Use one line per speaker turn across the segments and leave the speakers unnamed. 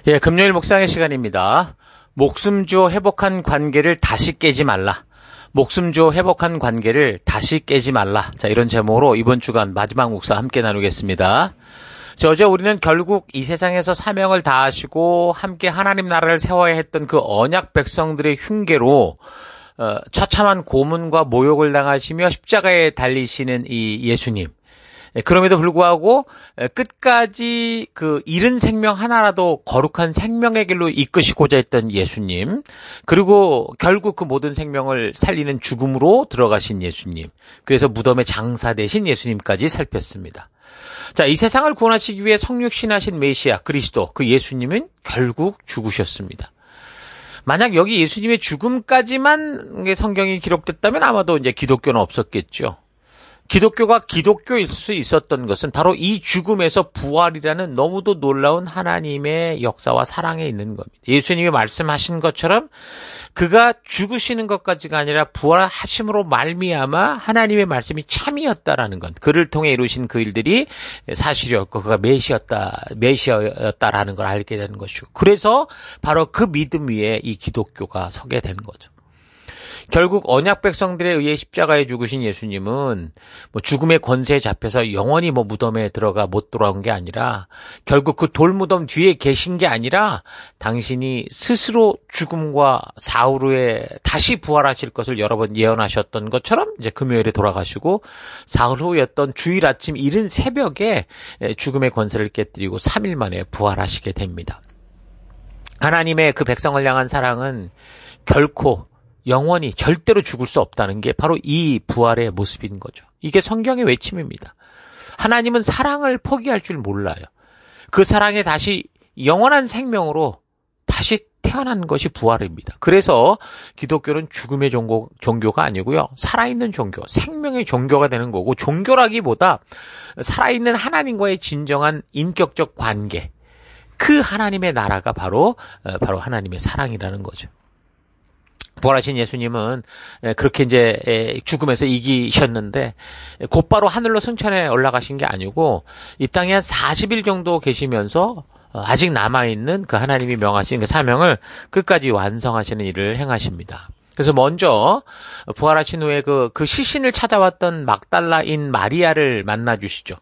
예, 금요일 묵상의 시간입니다. 목숨 주어 회복한 관계를 다시 깨지 말라. 목숨 주어 회복한 관계를 다시 깨지 말라. 자, 이런 제목으로 이번 주간 마지막 묵상 함께 나누겠습니다. 어제 우리는 결국 이 세상에서 사명을 다하시고 함께 하나님 나라를 세워야 했던 그 언약 백성들의 흉계로 처참한 고문과 모욕을 당하시며 십자가에 달리시는 이 예수님. 그럼에도 불구하고 끝까지 그 잃은 생명 하나라도 거룩한 생명의 길로 이끄시고자 했던 예수님, 그리고 결국 그 모든 생명을 살리는 죽음으로 들어가신 예수님, 그래서 무덤에 장사되신 예수님까지 살폈습니다. 자, 이 세상을 구원하시기 위해 성육신하신 메시아 그리스도, 그 예수님은 결국 죽으셨습니다. 만약 여기 예수님의 죽음까지만 성경이 기록됐다면 아마도 이제 기독교는 없었겠죠. 기독교가 기독교일 수 있었던 것은 바로 이 죽음에서 부활이라는 너무도 놀라운 하나님의 역사와 사랑에 있는 겁니다. 예수님이 말씀하신 것처럼 그가 죽으시는 것까지가 아니라 부활하심으로 말미암아 하나님의 말씀이 참이었다라는 것, 그를 통해 이루신 그 일들이 사실이었고 그가 메시아였다라는 걸 알게 되는 것이고, 그래서 바로 그 믿음 위에 이 기독교가 서게 되는 거죠. 결국 언약 백성들에 의해 십자가에 죽으신 예수님은 죽음의 권세에 잡혀서 영원히 무덤에 들어가 못 돌아온 게 아니라, 결국 그 돌무덤 뒤에 계신 게 아니라 당신이 스스로 죽음과 사흘 후에 다시 부활하실 것을 여러 번 예언하셨던 것처럼 이제 금요일에 돌아가시고 사흘 후였던 주일 아침 이른 새벽에 죽음의 권세를 깨뜨리고 3일 만에 부활하시게 됩니다. 하나님의 그 백성을 향한 사랑은 결코 영원히 절대로 죽을 수 없다는 게 바로 이 부활의 모습인 거죠. 이게 성경의 외침입니다. 하나님은 사랑을 포기할 줄 몰라요. 그 사랑에 다시 영원한 생명으로 다시 태어난 것이 부활입니다. 그래서 기독교는 죽음의 종교가 아니고요, 살아있는 종교, 생명의 종교가 되는 거고, 종교라기보다 살아있는 하나님과의 진정한 인격적 관계, 그 하나님의 나라가 바로 하나님의 사랑이라는 거죠. 부활하신 예수님은 그렇게 이제 죽음에서 이기셨는데 곧바로 하늘로 승천해 올라가신 게 아니고 이 땅에 한 40일 정도 계시면서 아직 남아있는 그 하나님이 명하신 그 사명을 끝까지 완성하시는 일을 행하십니다. 그래서 먼저 부활하신 후에 그 시신을 찾아왔던 막달라인 마리아를 만나 주시죠.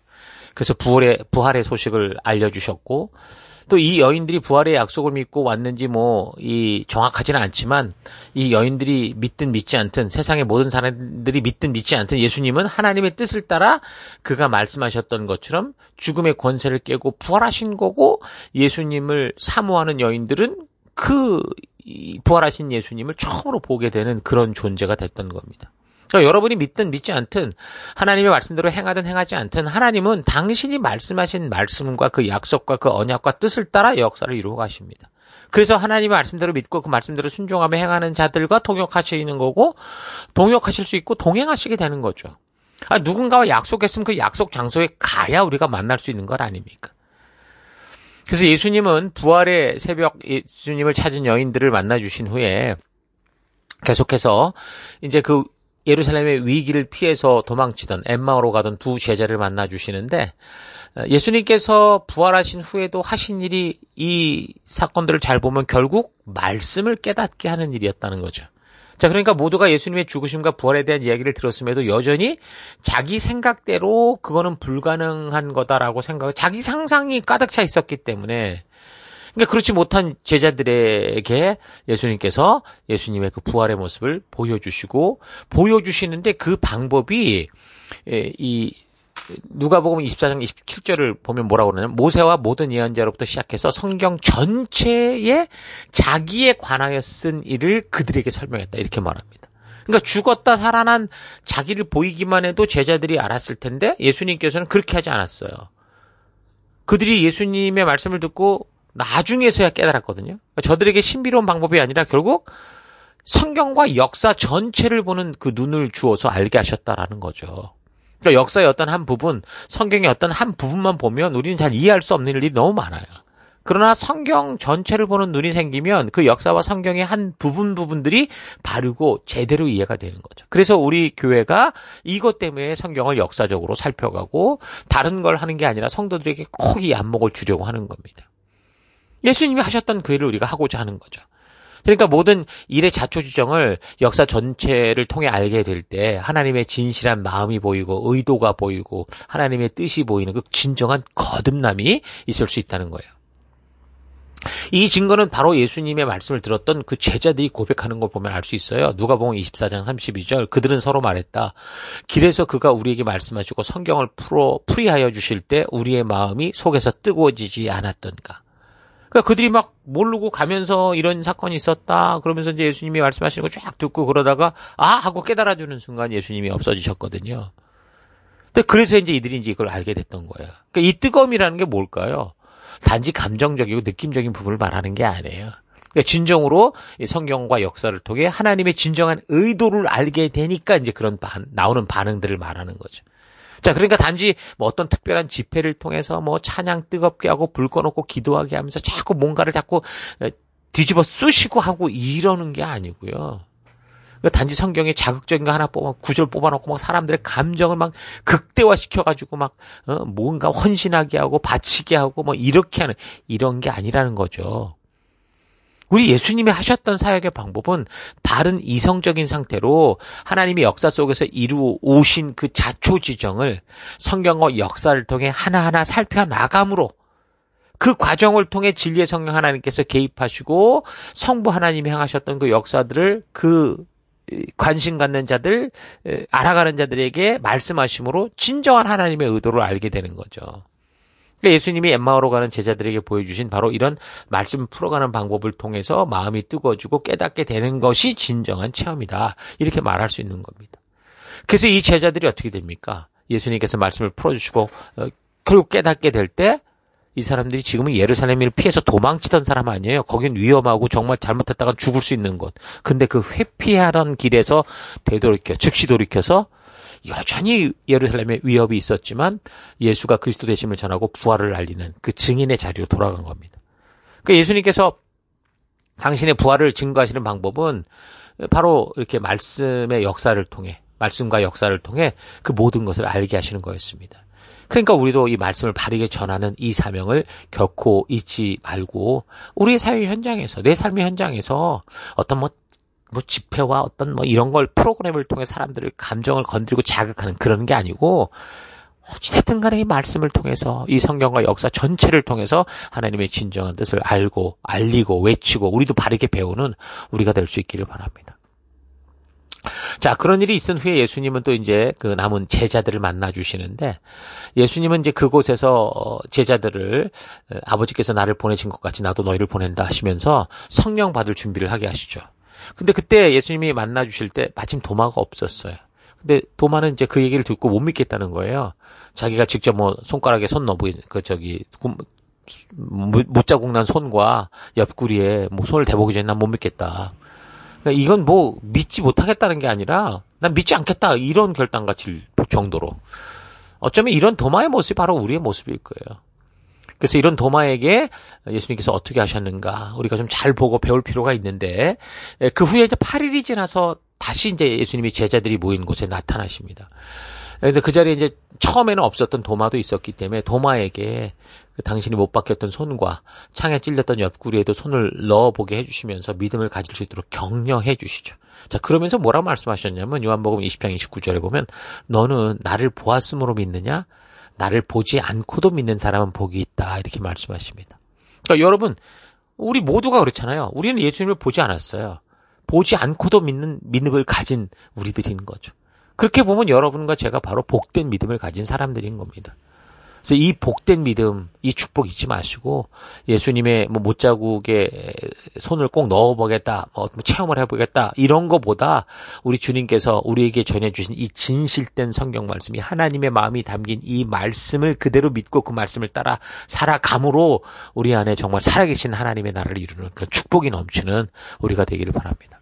그래서 부활의 소식을 알려주셨고, 또 이 여인들이 부활의 약속을 믿고 왔는지 정확하지는 않지만, 이 여인들이 믿든 믿지 않든, 세상의 모든 사람들이 믿든 믿지 않든, 예수님은 하나님의 뜻을 따라 그가 말씀하셨던 것처럼 죽음의 권세를 깨고 부활하신 거고, 예수님을 사모하는 여인들은 그 부활하신 예수님을 처음으로 보게 되는 그런 존재가 됐던 겁니다. 그러니까 여러분이 믿든 믿지 않든, 하나님의 말씀대로 행하든 행하지 않든, 하나님은 당신이 말씀하신 말씀과 그 약속과 그 언약과 뜻을 따라 역사를 이루어 가십니다. 그래서 하나님의 말씀대로 믿고 그 말씀대로 순종하며 행하는 자들과 동역하시는 거고, 동역하실 수 있고 동행하시게 되는 거죠. 누군가와 약속했으면 그 약속 장소에 가야 우리가 만날 수 있는 것 아닙니까? 그래서 예수님은 부활의 새벽 예수님을 찾은 여인들을 만나 주신 후에 계속해서 이제 그 예루살렘의 위기를 피해서 도망치던 엠마오로 가던 두 제자를 만나 주시는데, 예수님께서 부활하신 후에도 하신 일이 이 사건들을 잘 보면 결국 말씀을 깨닫게 하는 일이었다는 거죠. 자, 그러니까 모두가 예수님의 죽으심과 부활에 대한 이야기를 들었음에도 여전히 자기 생각대로 그거는 불가능한 거다라고 자기 상상이 가득 차 있었기 때문에, 그러니까 그렇지 못한 제자들에게 예수님께서 예수님의 그 부활의 모습을 보여주시는데, 그 방법이 이 누가복음 24장 27절을 보면 뭐라고 그러냐면, 모세와 모든 예언자로부터 시작해서 성경 전체에 자기에 관하여 쓴 일을 그들에게 설명했다, 이렇게 말합니다. 그러니까 죽었다 살아난 자기를 보이기만 해도 제자들이 알았을 텐데 예수님께서는 그렇게 하지 않았어요. 그들이 예수님의 말씀을 듣고 나중에서야 깨달았거든요. 저들에게 신비로운 방법이 아니라 결국 성경과 역사 전체를 보는 그 눈을 주어서 알게 하셨다라는 거죠. 그러니까 역사의 어떤 한 부분, 성경의 어떤 한 부분만 보면 우리는 잘 이해할 수 없는 일이 너무 많아요. 그러나 성경 전체를 보는 눈이 생기면 그 역사와 성경의 한 부분들이 바르고 제대로 이해가 되는 거죠. 그래서 우리 교회가 이것 때문에 성경을 역사적으로 살펴가고 다른 걸 하는 게 아니라 성도들에게 꼭 이 안목을 주려고 하는 겁니다. 예수님이 하셨던 그 일을 우리가 하고자 하는 거죠. 그러니까 모든 일의 자초지정을 역사 전체를 통해 알게 될 때 하나님의 진실한 마음이 보이고 의도가 보이고 하나님의 뜻이 보이는 그 진정한 거듭남이 있을 수 있다는 거예요. 이 증거는 바로 예수님의 말씀을 들었던 그 제자들이 고백하는 걸 보면 알 수 있어요. 누가복음 24장 32절 그들은 서로 말했다. 길에서 그가 우리에게 말씀하시고 성경을 풀이하여 주실 때 우리의 마음이 속에서 뜨거워지지 않았던가. 그러니까 그들이 막 모르고 가면서 이런 사건이 있었다. 그러면서 이제 예수님이 말씀하시는 거 쫙 듣고 그러다가 하고 깨달아주는 순간 예수님이 없어지셨거든요. 근데 그래서 이제 이들이 이제 이걸 알게 됐던 거예요. 그러니까 이 뜨거움이라는 게 뭘까요? 단지 감정적이고 느낌적인 부분을 말하는 게 아니에요. 그러니까 진정으로 성경과 역사를 통해 하나님의 진정한 의도를 알게 되니까 이제 그런 나오는 반응들을 말하는 거죠. 자, 그러니까 단지 뭐 어떤 특별한 집회를 통해서 뭐 찬양 뜨겁게 하고 불 꺼놓고 기도하게 하면서 자꾸 뭔가를 자꾸 뒤집어 쑤시고 하고 이러는 게 아니고요. 그러니까 단지 성경에 자극적인 거 하나 구절 뽑아놓고 막 사람들의 감정을 막 극대화시켜가지고 막 뭔가 헌신하게 하고 바치게 하고 뭐 이렇게 하는 이런 게 아니라는 거죠. 우리 예수님이 하셨던 사역의 방법은 바른 이성적인 상태로 하나님의 역사 속에서 이루어 오신 그 자초지정을 성경과 역사를 통해 하나하나 살펴나감으로 그 과정을 통해 진리의 성령 하나님께서 개입하시고 성부 하나님이 행하셨던 그 역사들을 그 관심 갖는 자들, 알아가는 자들에게 말씀하심으로 진정한 하나님의 의도를 알게 되는 거죠. 그러니까 예수님이 엠마오로 가는 제자들에게 보여주신 바로 이런 말씀을 풀어가는 방법을 통해서 마음이 뜨거워지고 깨닫게 되는 것이 진정한 체험이다. 이렇게 말할 수 있는 겁니다. 그래서 이 제자들이 어떻게 됩니까? 예수님께서 말씀을 풀어주시고 결국 깨닫게 될 때 이 사람들이 지금은 예루살렘을 피해서 도망치던 사람 아니에요. 거긴 위험하고 정말 잘못했다가 죽을 수 있는 곳. 근데 그 회피하던 길에서 즉시 돌이켜서 여전히 예루살렘에 위협이 있었지만 예수가 그리스도 되심을 전하고 부활을 알리는 그 증인의 자리로 돌아간 겁니다. 그러니까 예수님께서 당신의 부활을 증거하시는 방법은 바로 이렇게 말씀의 역사를 통해, 말씀과 역사를 통해 그 모든 것을 알게 하시는 거였습니다. 그러니까 우리도 이 말씀을 바르게 전하는 이 사명을 결코 잊지 말고 우리의 사회 현장에서, 내 삶의 현장에서 어떤 뭐 집회와 어떤 이런 걸 프로그램을 통해 사람들을 감정을 건드리고 자극하는 그런 게 아니고 어찌됐든 간에 이 말씀을 통해서 이 성경과 역사 전체를 통해서 하나님의 진정한 뜻을 알고 알리고 외치고 우리도 바르게 배우는 우리가 될 수 있기를 바랍니다. 자, 그런 일이 있은 후에 예수님은 또 이제 그 남은 제자들을 만나 주시는데 예수님은 이제 그곳에서 제자들을 아버지께서 나를 보내신 것 같이 나도 너희를 보낸다 하시면서 성령 받을 준비를 하게 하시죠. 근데 그때 예수님이 만나 주실 때 마침 도마가 없었어요. 근데 도마는 이제 그 얘기를 듣고 못 믿겠다는 거예요. 자기가 직접 손가락에 손 넣고 못자국 난 손과 옆구리에 손을 대보기 전에 난 못 믿겠다. 그러니까 이건 믿지 못하겠다는 게 아니라 난 믿지 않겠다 이런 결단같이 정도로 어쩌면 이런 도마의 모습이 바로 우리의 모습일 거예요. 그래서 이런 도마에게 예수님께서 어떻게 하셨는가 우리가 좀 잘 보고 배울 필요가 있는데 그 후에 이제 8일이 지나서 다시 이제 예수님이 제자들이 모인 곳에 나타나십니다. 그런데 그 자리에 이제 처음에는 없었던 도마도 있었기 때문에 도마에게 당신이 못 박혔던 손과 창에 찔렸던 옆구리에도 손을 넣어보게 해주시면서 믿음을 가질 수 있도록 격려해 주시죠. 자, 그러면서 뭐라고 말씀하셨냐면 요한복음 20장 29절에 보면 너는 나를 보았으므로 믿느냐? 나를 보지 않고도 믿는 사람은 복이 있다. 이렇게 말씀하십니다. 그러니까 여러분, 우리 모두가 그렇잖아요. 우리는 예수님을 보지 않았어요. 보지 않고도 믿는 믿음을 가진 우리들인 거죠. 그렇게 보면 여러분과 제가 바로 복된 믿음을 가진 사람들인 겁니다. 그래서 이 복된 믿음, 이 축복 잊지 마시고 예수님의 못자국에 손을 꼭 넣어보겠다, 체험을 해보겠다 이런 거보다 우리 주님께서 우리에게 전해주신 이 진실된 성경 말씀이 하나님의 마음이 담긴 이 말씀을 그대로 믿고 그 말씀을 따라 살아감으로 우리 안에 정말 살아계신 하나님의 나라를 이루는 그 축복이 넘치는 우리가 되기를 바랍니다.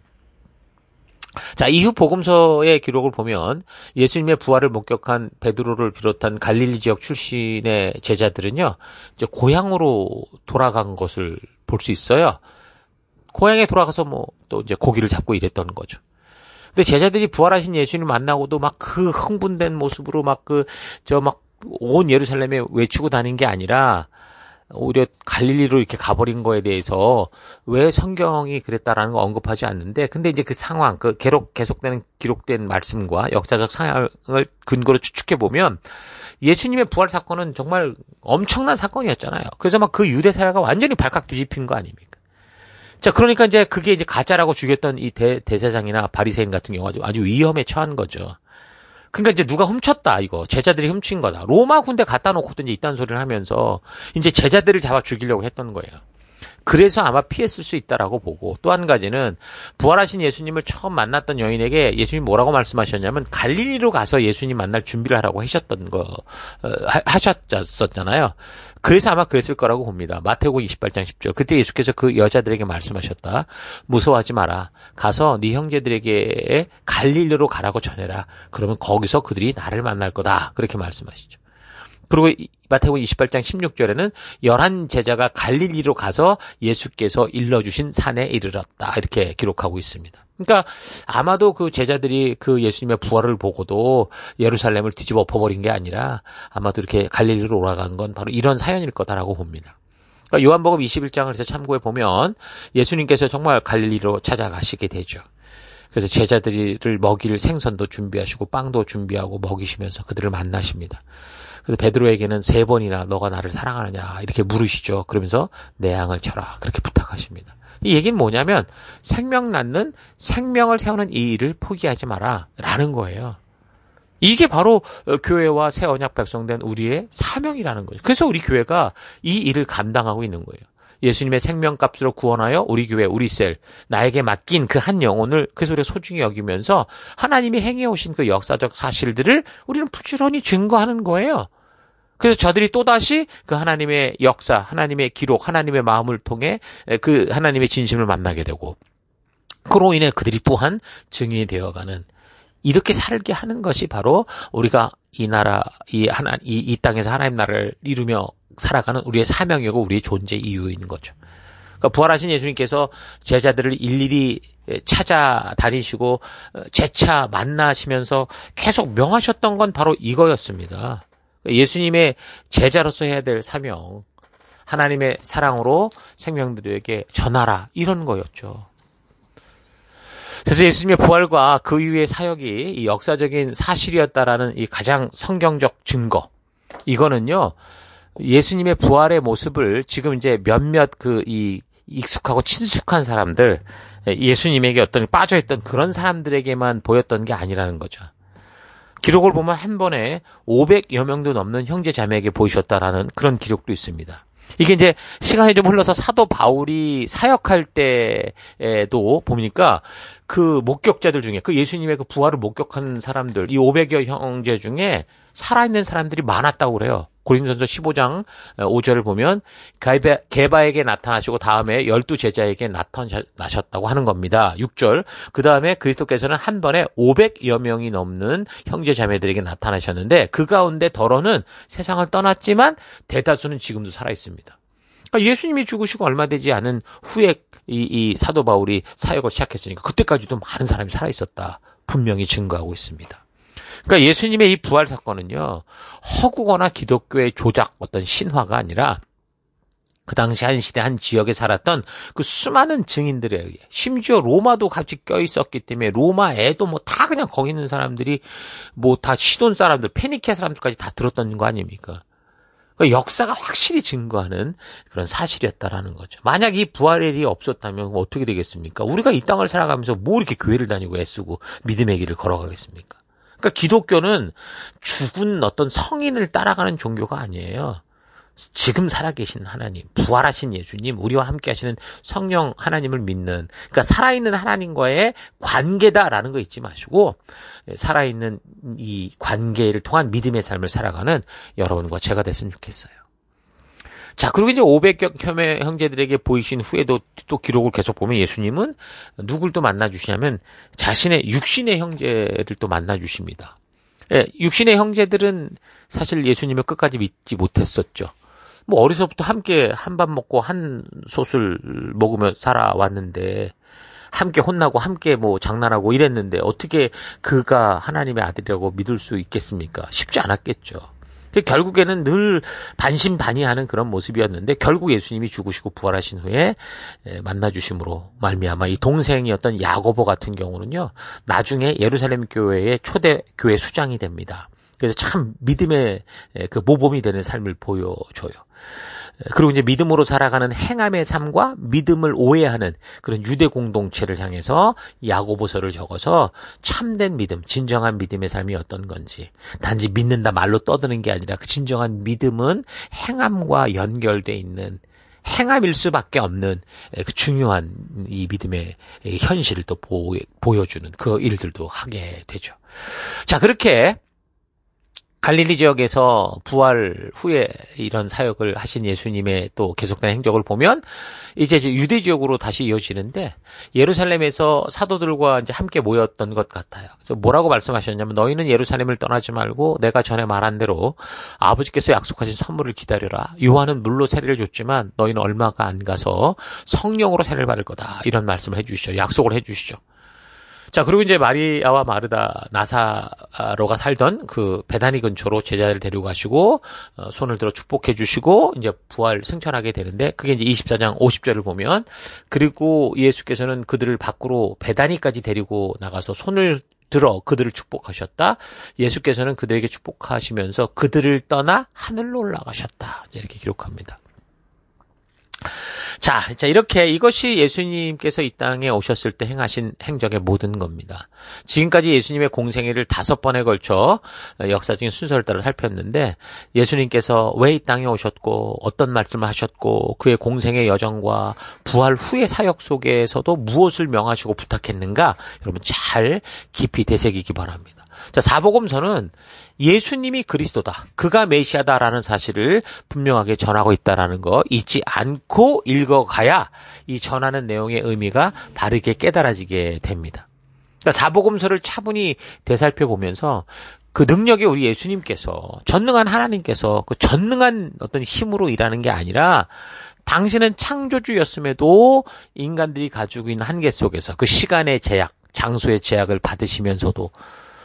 자, 이후 복음서의 기록을 보면 예수님의 부활을 목격한 베드로를 비롯한 갈릴리 지역 출신의 제자들은요, 이제 고향으로 돌아간 것을 볼 수 있어요. 고향에 돌아가서 또 이제 고기를 잡고 이랬던 거죠. 근데 제자들이 부활하신 예수님을 만나고도 막 그 흥분된 모습으로 온 예루살렘에 외치고 다닌 게 아니라 오히려 갈릴리로 이렇게 가버린 거에 대해서 왜 성경이 그랬다라는 거 언급하지 않는데, 근데 이제 그 상황, 그 계속되는 기록된 말씀과 역사적 상황을 근거로 추측해 보면 예수님의 부활 사건은 정말 엄청난 사건이었잖아요. 그래서 막 그 유대 사회가 완전히 발칵 뒤집힌 거 아닙니까? 자, 그러니까 이제 그게 이제 가짜라고 죽였던 이 대제사장이나 바리새인 같은 경우 아주 위험에 처한 거죠. 그러니까 이제 누가 훔쳤다, 이거. 제자들이 훔친 거다. 로마 군대 갖다 놓고든지 이딴 소리를 하면서 이제 제자들을 잡아 죽이려고 했던 거예요. 그래서 아마 피했을 수 있다라고 보고, 또 한 가지는 부활하신 예수님을 처음 만났던 여인에게 예수님 뭐라고 말씀하셨냐면 갈릴리로 가서 예수님 만날 준비를 하라고 하셨었잖아요. 그래서 아마 그랬을 거라고 봅니다. 마태복음 28장 10절. 그때 예수께서 그 여자들에게 말씀하셨다. 무서워하지 마라. 가서 네 형제들에게 갈릴리로 가라고 전해라. 그러면 거기서 그들이 나를 만날 거다. 그렇게 말씀하시죠. 그리고 마태복음 28장 16절에는 11 제자가 갈릴리로 가서 예수께서 일러주신 산에 이르렀다. 이렇게 기록하고 있습니다. 그러니까 아마도 그 제자들이 그 예수님의 부활을 보고도 예루살렘을 뒤집어 엎어버린 게 아니라 아마도 이렇게 갈릴리로 올라간 건 바로 이런 사연일 거다라고 봅니다. 그러니까 요한복음 21장을 해서 참고해 보면 예수님께서 정말 갈릴리로 찾아가시게 되죠. 그래서 제자들을 먹일 생선도 준비하시고 빵도 준비하고 먹이시면서 그들을 만나십니다. 그래서 베드로에게는 3번이나 너가 나를 사랑하느냐 이렇게 물으시죠. 그러면서 내 양을 쳐라 그렇게 부탁하십니다. 이 얘기는 뭐냐면 생명 낳는 생명을 세우는 이 일을 포기하지 마라 라는 거예요. 이게 바로 교회와 새 언약 백성된 우리의 사명이라는 거죠. 그래서 우리 교회가 이 일을 감당하고 있는 거예요. 예수님의 생명값으로 구원하여 우리 교회, 우리 셀, 나에게 맡긴 그 한 영혼을 그래서 우리가 소중히 여기면서 하나님이 행해오신 그 역사적 사실들을 우리는 부지런히 증거하는 거예요. 그래서 저들이 또다시 그 하나님의 역사, 하나님의 기록, 하나님의 마음을 통해 그 하나님의 진심을 만나게 되고 그로 인해 그들이 또한 증인이 되어가는 이렇게 살게 하는 것이 바로 우리가 이 나라, 이 땅에서 하나님 나라를 이루며 살아가는 우리의 사명이고 우리의 존재 이유인 거죠. 그러니까 부활하신 예수님께서 제자들을 일일이 찾아다니시고 재차 만나시면서 계속 명하셨던 건 바로 이거였습니다. 예수님의 제자로서 해야 될 사명, 하나님의 사랑으로 생명들에게 전하라 이런 거였죠. 그래서 예수님의 부활과 그 이후의 사역이 이 역사적인 사실이었다라는 이 가장 성경적 증거, 이거는요 예수님의 부활의 모습을 지금 이제 몇몇 이 익숙하고 친숙한 사람들, 예수님에게 어떤 빠져있던 그런 사람들에게만 보였던 게 아니라는 거죠. 기록을 보면 한 번에 500여 명도 넘는 형제 자매에게 보이셨다라는 그런 기록도 있습니다. 이게 이제 시간이 좀 흘러서 사도 바울이 사역할 때에도 보니까 그 목격자들 중에 그 예수님의 그 부활을 목격한 사람들, 이 500여 형제 중에 살아있는 사람들이 많았다고 그래요. 고린도전서 15장 5절을 보면 게바에게 나타나시고 다음에 12제자에게 나타나셨다고 하는 겁니다. 6절. 그 다음에 그리스도께서는 한 번에 500여 명이 넘는 형제 자매들에게 나타나셨는데 그 가운데 더러는 세상을 떠났지만 대다수는 지금도 살아있습니다. 그러니까 예수님이 죽으시고 얼마 되지 않은 후에 이 사도 바울이 사역을 시작했으니까 그때까지도 많은 사람이 살아있었다. 분명히 증거하고 있습니다. 그러니까 예수님의 이 부활 사건은요, 허구거나 기독교의 조작, 어떤 신화가 아니라 그 당시 한 시대 한 지역에 살았던 그 수많은 증인들에 의해, 심지어 로마도 같이 껴있었기 때문에 로마에도 뭐 다 그냥 거기 있는 사람들이 뭐 다 시돈 사람들, 페니키아 사람들까지 다 들었던 거 아닙니까? 그러니까 역사가 확실히 증거하는 그런 사실이었다라는 거죠. 만약 이 부활의 일이 없었다면 어떻게 되겠습니까? 우리가 이 땅을 살아가면서 뭐 이렇게 교회를 다니고 애쓰고 믿음의 길을 걸어가겠습니까? 그러니까 기독교는 죽은 어떤 성인을 따라가는 종교가 아니에요. 지금 살아계신 하나님, 부활하신 예수님, 우리와 함께 하시는 성령 하나님을 믿는, 그러니까 살아있는 하나님과의 관계다라는 거 잊지 마시고 살아있는 이 관계를 통한 믿음의 삶을 살아가는 여러분과 제가 됐으면 좋겠어요. 자, 그리고 이제 500여 형제들에게 보이신 후에도 또 기록을 계속 보면 예수님은 누굴 또 만나주시냐면 자신의 육신의 형제들도 만나주십니다. 예, 육신의 형제들은 사실 예수님을 끝까지 믿지 못했었죠. 뭐 어려서부터 함께 한밥 먹고 한 솥을 먹으며 살아왔는데 함께 혼나고 함께 뭐 장난하고 이랬는데 어떻게 그가 하나님의 아들이라고 믿을 수 있겠습니까? 쉽지 않았겠죠. 결국에는 늘 반신반의하는 그런 모습이었는데 결국 예수님이 죽으시고 부활하신 후에 만나주심으로 말미암아 이 동생이었던 야고보 같은 경우는요. 나중에 예루살렘 교회의 초대 교회 수장이 됩니다. 그래서 참 믿음의 그 모범이 되는 삶을 보여줘요. 그리고 이제 믿음으로 살아가는 행함의 삶과 믿음을 오해하는 그런 유대 공동체를 향해서 야고보서를 적어서 참된 믿음, 진정한 믿음의 삶이 어떤 건지, 단지 믿는다 말로 떠드는 게 아니라 그 진정한 믿음은 행함과 연결돼 있는 행함일 수밖에 없는 그 중요한 이 믿음의 현실을 또 보여주는 그 일들도 하게 되죠. 자, 그렇게 갈릴리 지역에서 부활 후에 이런 사역을 하신 예수님의 또 계속된 행적을 보면 이제 유대 지역으로 다시 이어지는데 예루살렘에서 사도들과 이제 함께 모였던 것 같아요. 그래서 뭐라고 말씀하셨냐면 너희는 예루살렘을 떠나지 말고 내가 전에 말한 대로 아버지께서 약속하신 선물을 기다려라. 요한은 물로 세례를 줬지만 너희는 얼마가 안 가서 성령으로 세례를 받을 거다. 이런 말씀을 해주시죠. 약속을 해주시죠. 자, 그리고 이제 마리아와 마르다 나사로가 살던 그 베다니 근처로 제자를 데리고 가시고 손을 들어 축복해 주시고 이제 부활 승천하게 되는데 그게 이제 24장 50절을 보면 그리고 예수께서는 그들을 밖으로 베다니까지 데리고 나가서 손을 들어 그들을 축복하셨다. 예수께서는 그들에게 축복하시면서 그들을 떠나 하늘로 올라가셨다. 이렇게 기록합니다. 자, 이렇게 이것이 예수님께서 이 땅에 오셨을 때 행하신 행적의 모든 겁니다. 지금까지 예수님의 공생애를 5번에 걸쳐 역사적인 순서를 따라 살폈는데 예수님께서 왜 이 땅에 오셨고 어떤 말씀을 하셨고 그의 공생의 여정과 부활 후의 사역 속에서도 무엇을 명하시고 부탁했는가 여러분 잘 깊이 되새기기 바랍니다. 자, 사복음서는 예수님이 그리스도다. 그가 메시아다라는 사실을 분명하게 전하고 있다라는 거 잊지 않고 읽어가야 이 전하는 내용의 의미가 바르게 깨달아지게 됩니다. 그러니까 사복음서를 차분히 되살펴보면서 그 능력이 우리 예수님께서 전능한 하나님께서 그 전능한 어떤 힘으로 일하는 게 아니라 당신은 창조주였음에도 인간들이 가지고 있는 한계 속에서 그 시간의 제약, 장소의 제약을 받으시면서도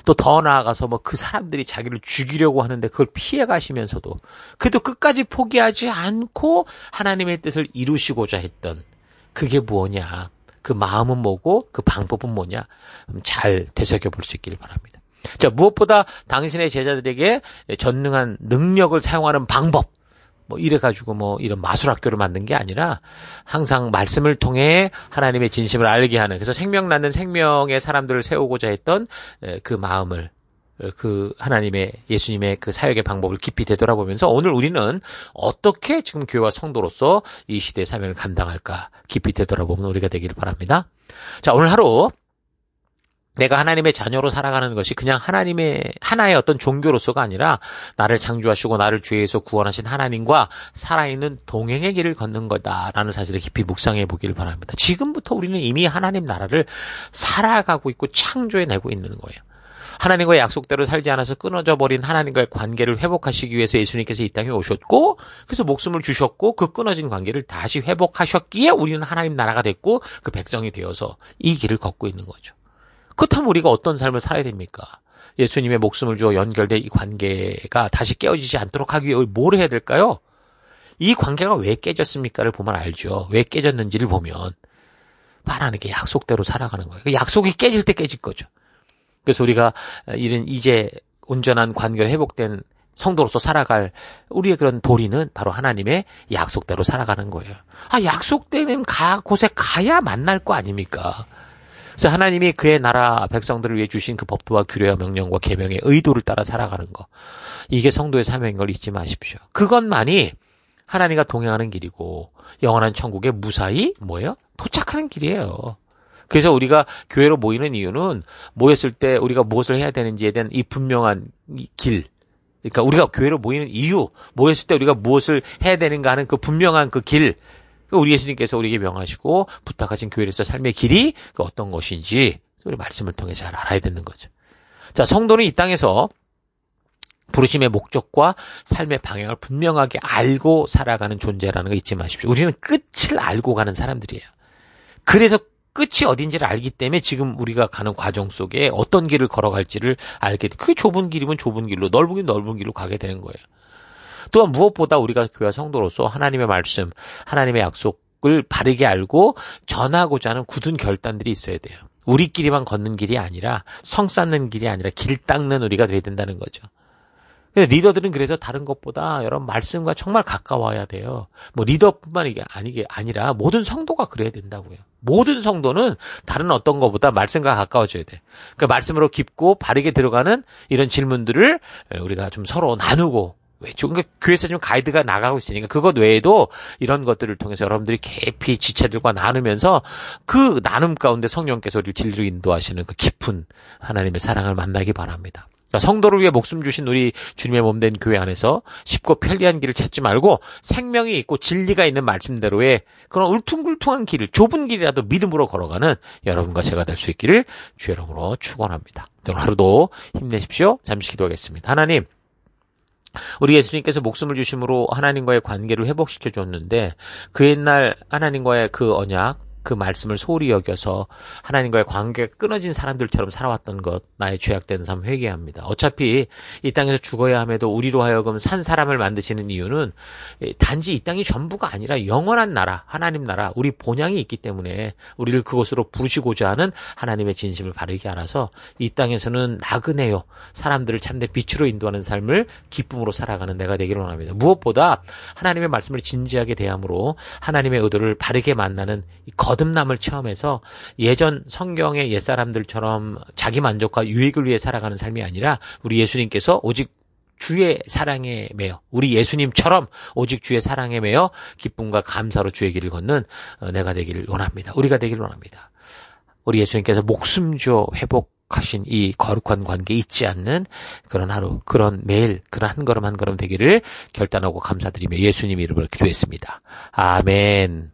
또 더 나아가서 뭐 그 사람들이 자기를 죽이려고 하는데 그걸 피해 가시면서도 그래도 끝까지 포기하지 않고 하나님의 뜻을 이루시고자 했던 그게 뭐냐, 그 마음은 뭐고 그 방법은 뭐냐 잘 되새겨 볼 수 있기를 바랍니다. 자, 무엇보다 당신의 제자들에게 전능한 능력을 사용하는 방법 뭐 이래가지고 뭐 이런 마술학교를 만든 게 아니라 항상 말씀을 통해 하나님의 진심을 알게 하는 그래서 생명 낳는 생명의 사람들을 세우고자 했던 그 마음을 그 하나님의 예수님의 그 사역의 방법을 깊이 되돌아보면서 오늘 우리는 어떻게 지금 교회와 성도로서 이 시대의 사명을 감당할까 깊이 되돌아보면 우리가 되기를 바랍니다. 자, 오늘 하루 내가 하나님의 자녀로 살아가는 것이 그냥 하나님의 하나의 어떤 종교로서가 아니라 나를 창조하시고 나를 죄에서 구원하신 하나님과 살아있는 동행의 길을 걷는 거다라는 사실을 깊이 묵상해 보기를 바랍니다. 지금부터 우리는 이미 하나님 나라를 살아가고 있고 창조해내고 있는 거예요. 하나님과의 약속대로 살지 않아서 끊어져 버린 하나님과의 관계를 회복하시기 위해서 예수님께서 이 땅에 오셨고 그래서 목숨을 주셨고 그 끊어진 관계를 다시 회복하셨기에 우리는 하나님 나라가 됐고 그 백성이 되어서 이 길을 걷고 있는 거죠. 그렇다면 우리가 어떤 삶을 살아야 됩니까? 예수님의 목숨을 주어 연결된 이 관계가 다시 깨어지지 않도록 하기 위해 뭘 해야 될까요? 이 관계가 왜 깨졌습니까를 보면 알죠. 왜 깨졌는지를 보면 하나님께 약속대로 살아가는 거예요. 약속이 깨질 때 깨질 거죠. 그래서 우리가 이제 온전한 관계가 회복된 성도로서 살아갈 우리의 그런 도리는 바로 하나님의 약속대로 살아가는 거예요. 약속되는 곳에 가야 만날 거 아닙니까? 그래서 하나님이 그의 나라 백성들을 위해 주신 그 법도와 규례와 명령과 계명의 의도를 따라 살아가는 거. 이게 성도의 사명인 걸 잊지 마십시오. 그것만이 하나님과 동행하는 길이고 영원한 천국에 무사히 뭐예요? 도착하는 길이에요. 그래서 우리가 교회로 모이는 이유는 모였을 때 우리가 무엇을 해야 되는지에 대한 이 분명한 길. 그러니까 우리가 교회로 모이는 이유, 모였을 때 우리가 무엇을 해야 되는가 하는 그 분명한 그 길. 우리 예수님께서 우리에게 명하시고 부탁하신 교회에서 삶의 길이 어떤 것인지 우리 말씀을 통해 잘 알아야 되는 거죠. 자, 성도는 이 땅에서 부르심의 목적과 삶의 방향을 분명하게 알고 살아가는 존재라는 거 잊지 마십시오. 우리는 끝을 알고 가는 사람들이에요. 그래서 끝이 어딘지를 알기 때문에 지금 우리가 가는 과정 속에 어떤 길을 걸어갈지를 알게 돼. 그게 좁은 길이면 좁은 길로, 넓은 길은 넓은 길로 가게 되는 거예요. 또한 무엇보다 우리가 교회 성도로서 하나님의 말씀, 하나님의 약속을 바르게 알고 전하고자 하는 굳은 결단들이 있어야 돼요. 우리끼리만 걷는 길이 아니라 성 쌓는 길이 아니라 길 닦는 우리가 돼야 된다는 거죠. 리더들은 그래서 다른 것보다 여러분 말씀과 정말 가까워야 돼요. 뭐 리더뿐만 이게 아니라 모든 성도가 그래야 된다고요. 모든 성도는 다른 어떤 것보다 말씀과 가까워져야 돼. 그러니까 말씀으로 깊고 바르게 들어가는 이런 질문들을 우리가 좀 서로 나누고 그러니까 교회에서 좀 가이드가 나가고 있으니까 그것 외에도 이런 것들을 통해서 여러분들이 깊이 지체들과 나누면서 그 나눔 가운데 성령께서 우리를 진리로 인도하시는 그 깊은 하나님의 사랑을 만나기 바랍니다. 그러니까 성도를 위해 목숨 주신 우리 주님의 몸된 교회 안에서 쉽고 편리한 길을 찾지 말고 생명이 있고 진리가 있는 말씀대로의 그런 울퉁불퉁한 길을 좁은 길이라도 믿음으로 걸어가는 여러분과 제가 될 수 있기를 주의 이름으로 축원합니다. 오늘 하루도 힘내십시오. 잠시 기도하겠습니다. 하나님, 우리 예수님께서 목숨을 주심으로 하나님과의 관계를 회복시켜 줬는데 그 옛날 하나님과의 그 언약, 그 말씀을 소홀히 여겨서 하나님과의 관계가 끊어진 사람들처럼 살아왔던 것, 나의 죄악된 삶 회개합니다. 어차피 이 땅에서 죽어야 함에도 우리로 하여금 산 사람을 만드시는 이유는 단지 이 땅이 전부가 아니라 영원한 나라, 하나님 나라, 우리 본향이 있기 때문에 우리를 그곳으로 부르시고자 하는 하나님의 진심을 바르게 알아서 이 땅에서는 나그네요, 사람들을 참된 빛으로 인도하는 삶을 기쁨으로 살아가는 내가 되기를 원합니다. 무엇보다 하나님의 말씀을 진지하게 대함으로 하나님의 의도를 바르게 만나는 거듭남을 체험해서 예전 성경의 옛사람들처럼 자기 만족과 유익을 위해 살아가는 삶이 아니라 우리 예수님께서 오직 주의 사랑에 매여, 우리 예수님처럼 오직 주의 사랑에 매여 기쁨과 감사로 주의 길을 걷는 내가 되기를 원합니다. 우리가 되기를 원합니다. 우리 예수님께서 목숨 주어 회복하신 이 거룩한 관계 잊지 않는 그런 하루, 그런 매일, 그런 한 걸음 한 걸음 되기를 결단하고 감사드리며 예수님 이름으로 기도했습니다. 아멘.